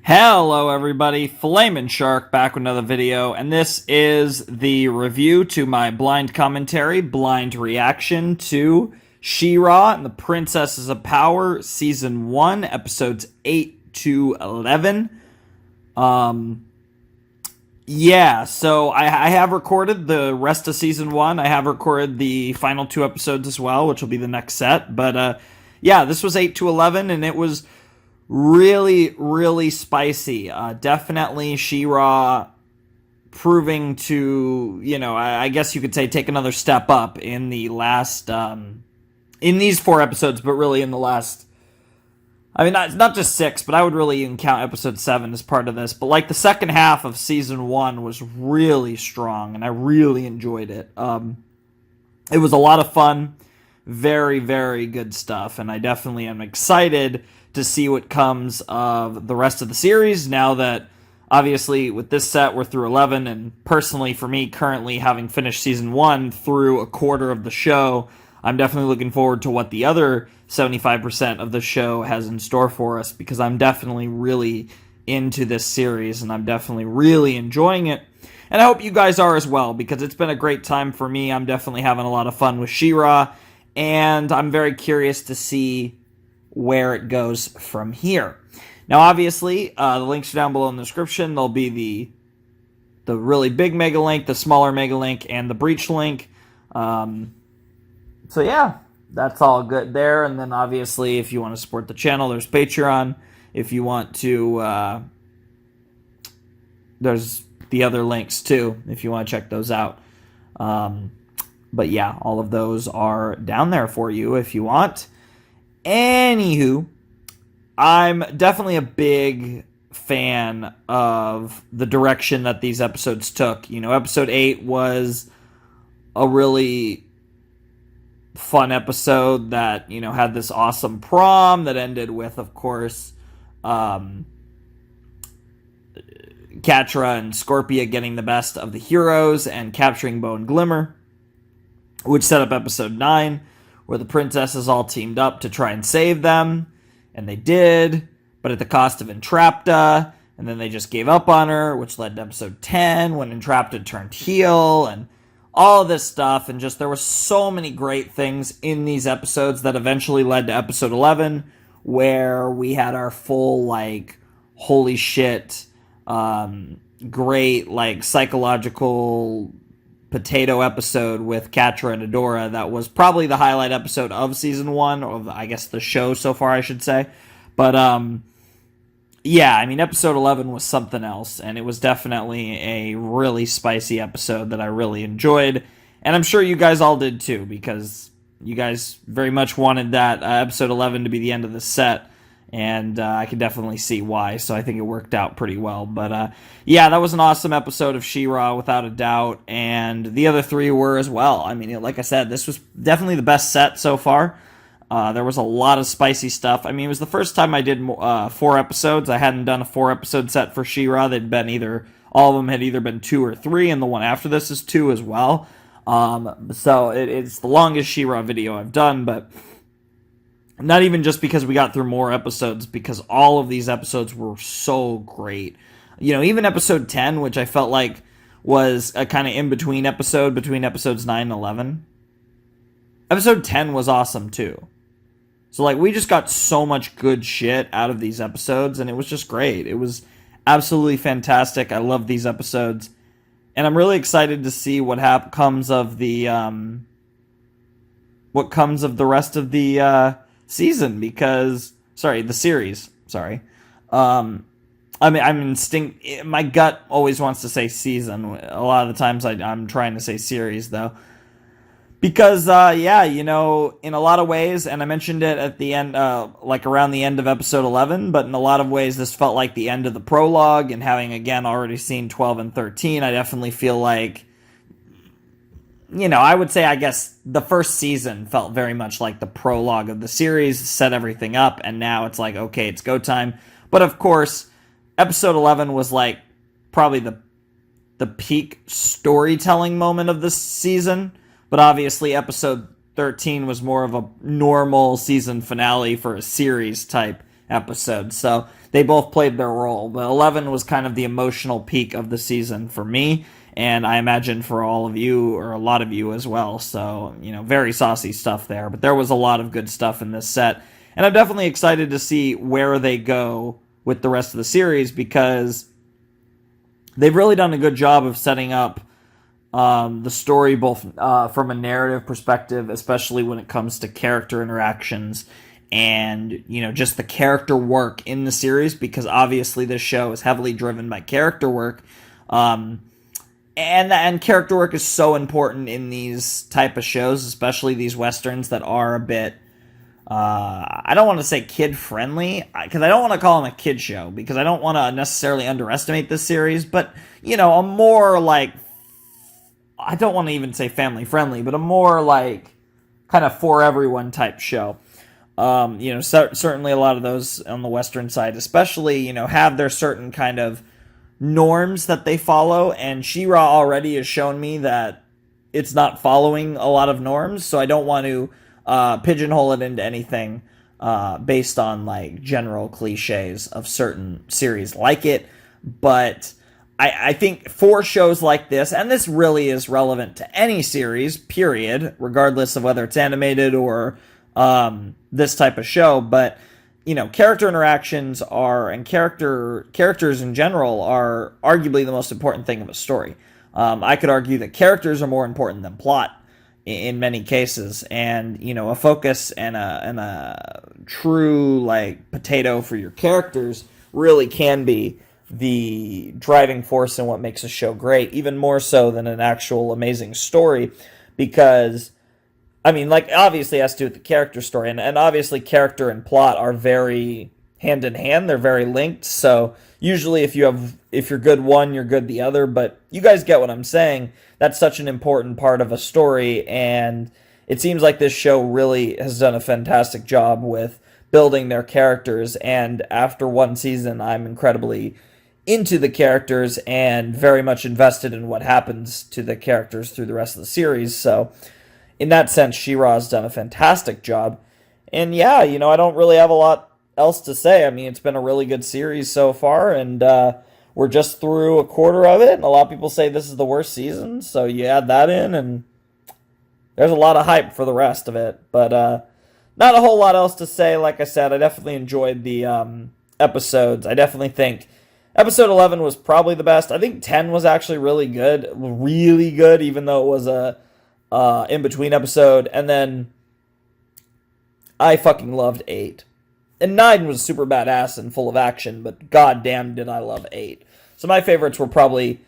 Hello everybody, Flamin' Shark back with another video, and this is the review to my blind commentary, blind reaction to She-Ra and the Princesses of Power, Season 1, Episodes 8 to 11. So I have recorded the rest of Season 1, I have recorded the final 2 episodes as well, which will be the next set, but this was 8 to 11, and it was really spicy. Definitely She-Ra proving to, I guess you could say take another step up in the last, in these 4 episodes, but really in the last, not just 6, but I would really even count episode 7 as part of this. But like the second half of season 1 was really strong, and I really enjoyed it. It was a lot of fun, very good stuff, and I definitely am excited to see what comes of the rest of the series now that obviously with this set we're through 11, and personally for me currently having finished season 1 through a quarter of the show, I'm definitely looking forward to what the other 75% of the show has in store for us, because I'm definitely really into this series and I'm definitely really enjoying it. And I hope you guys are as well, because it's been a great time for me. I'm definitely having a lot of fun with She-Ra, and I'm very curious to see where it goes from here. Now, obviously, the links are down below in the description. There'll be the really big mega link, the smaller mega link, and the breach link. So yeah, that's all good there. And then obviously, if you want to support the channel, there's Patreon. If you want to, there's the other links too, if you want to check those out. But yeah, all of those are down there for you if you want. Anywho, I'm definitely a big fan of the direction that these episodes took. Episode 8 was a really fun episode that, had this awesome prom that ended with, of course, Catra and Scorpia getting the best of the heroes and capturing Bow and Glimmer, which set up episode 9, where the princesses all teamed up to try and save them, and they did, but at the cost of Entrapta, and then they just gave up on her, which led to episode 10, when Entrapta turned heel, and all of this stuff, and just there were so many great things in these episodes that eventually led to episode 11, where we had our full, holy shit, great, psychological potato episode with Catra and Adora. That was probably the highlight episode of season 1, or I guess the show so far, I should say. But episode 11 was something else, and it was definitely a really spicy episode that I really enjoyed, and I'm sure you guys all did too, because you guys very much wanted that episode 11 to be the end of the set. And I can definitely see why, so I think it worked out pretty well. But that was an awesome episode of She-Ra, without a doubt, and the other 3 were as well. Like I said, this was definitely the best set so far. There was a lot of spicy stuff. It was the first time I did 4 episodes. I hadn't done a 4-episode set for She-Ra. They'd been all of them had either been 2 or 3, and the one after this is 2 as well. So it's the longest She-Ra video I've done, but not even just because we got through more episodes, because all of these episodes were so great. Even episode 10, which I felt like was a kind of in-between episode between episodes 9 and 11. Episode 10 was awesome, too. So, we just got so much good shit out of these episodes, and it was just great. It was absolutely fantastic. I love these episodes. And I'm really excited to see what comes of the rest of the season, because the series. My gut always wants to say season. A lot of the times I'm trying to say series, though, because in a lot of ways, and I mentioned it at the end, around the end of episode 11, but in a lot of ways this felt like the end of the prologue, and having again already seen 12 and 13, I definitely feel like, I would say, I guess, the first season felt very much like the prologue of the series, set everything up, and now it's like, okay, it's go time. But of course, episode 11 was probably the peak storytelling moment of this season, but obviously episode 13 was more of a normal season finale for a series type episode. So they both played their role. But 11 was kind of the emotional peak of the season for me, and I imagine for all of you, or a lot of you as well. So, very saucy stuff there. But there was a lot of good stuff in this set. And I'm definitely excited to see where they go with the rest of the series, because they've really done a good job of setting up the story, both from a narrative perspective, especially when it comes to character interactions and, just the character work in the series, because obviously this show is heavily driven by character work. And character work is so important in these type of shows, especially these Westerns that are a bit, I don't want to say kid-friendly, because I don't want to call them a kid show, because I don't want to necessarily underestimate this series, but, a more, like, I don't want to even say family-friendly, but a more, like, kind of for-everyone type show. Certainly a lot of those on the Western side, especially, have their certain kind of norms that they follow, and She-Ra already has shown me that it's not following a lot of norms, so I don't want to pigeonhole it into anything based on, like, general cliches of certain series like it. But I think for shows like this, and this really is relevant to any series, period, regardless of whether it's animated or this type of show, but character interactions and characters in general are arguably the most important thing of a story. I could argue that characters are more important than plot in many cases, and a focus and a true, like, potato for your characters really can be the driving force in what makes a show great, even more so than an actual amazing story, because obviously it has to do with the character story, and obviously character and plot are very hand in hand, they're very linked, so usually if you're good one, you're good the other, but you guys get what I'm saying. That's such an important part of a story, and it seems like this show really has done a fantastic job with building their characters, and after one season, I'm incredibly into the characters and very much invested in what happens to the characters through the rest of the series. So in that sense, She-Ra has done a fantastic job. And yeah, I don't really have a lot else to say. It's been a really good series so far, and we're just through a quarter of it, and a lot of people say this is the worst season, so you add that in, and there's a lot of hype for the rest of it. But not a whole lot else to say. Like I said, I definitely enjoyed the episodes. I definitely think Episode 11 was probably the best. I think 10 was actually really good, even though it was a in-between episode. And then I fucking loved 8. And 9 was super badass and full of action, but goddamn did I love 8. So my favorites were probably...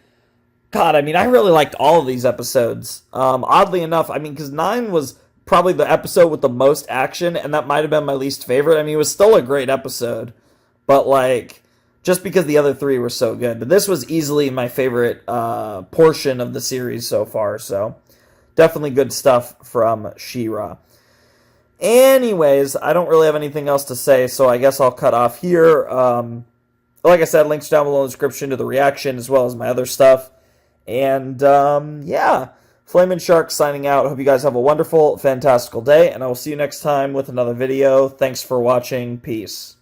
God, I really liked all of these episodes. Oddly enough, because 9 was probably the episode with the most action, and that might have been my least favorite. It was still a great episode, but, like, just because the other 3 were so good. But this was easily my favorite portion of the series so far, so definitely good stuff from She-Ra. Anyways, I don't really have anything else to say, so I guess I'll cut off here. Like I said, links down below in the description to the reaction as well as my other stuff. And, yeah, Flamin' Shark signing out. Hope you guys have a wonderful, fantastical day, and I will see you next time with another video. Thanks for watching. Peace.